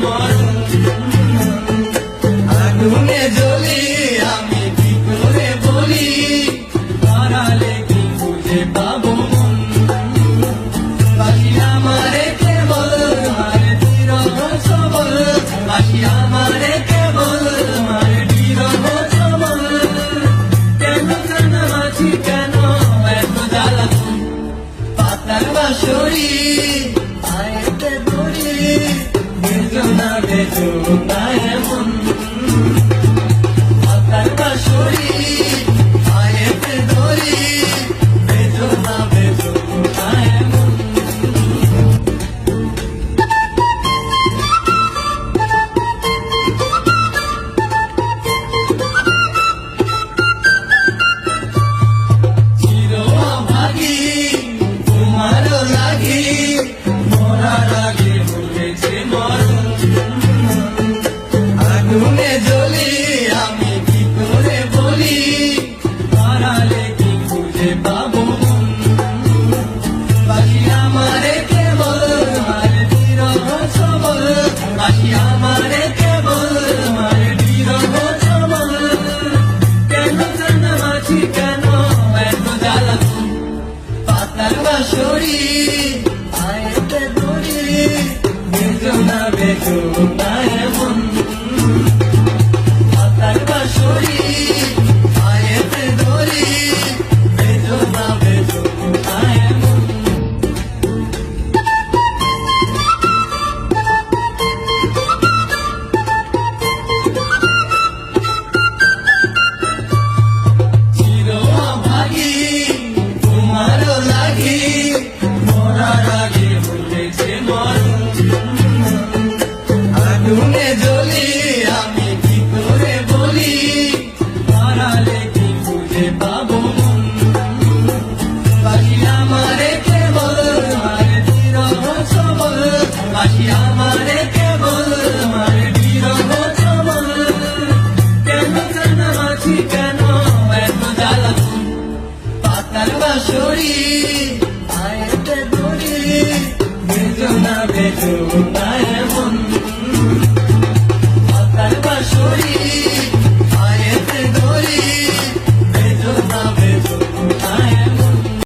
মরণ। আগুনে জ্বলি আমি কি করে বলি, হারালে কি খুঁজে পাবো মন। বাসি আমারে কেবল মারে বিরহ সবল, বাসি আমারে কেবল মারে বিরহ সবল। কেন কানামাছি কেন এত জ্বালাতন, পাতার বাঁশরি আয়েতে ধরি, বেদনা বেদনা এমন। পাতার বাঁশরি আয়েতে ধরি, বেদনা বেদনা এমন। চিরভাগী তোমারও লাগি, মরার আগে হয়েছে মরণ। আগুনে জ্বলি আমি কি করে বলি, হারালে কি খুঁজে পাবো মন। বাসি আমারে কেবল মারে বিরহ সবল, বাসি আমারে কেবল মারে বিরহ সবল। কেন কানামাছি কেন এত জ্বালাতন, পাতার বাঁশরি আয়েতে ধরি, বেদনা বেদনা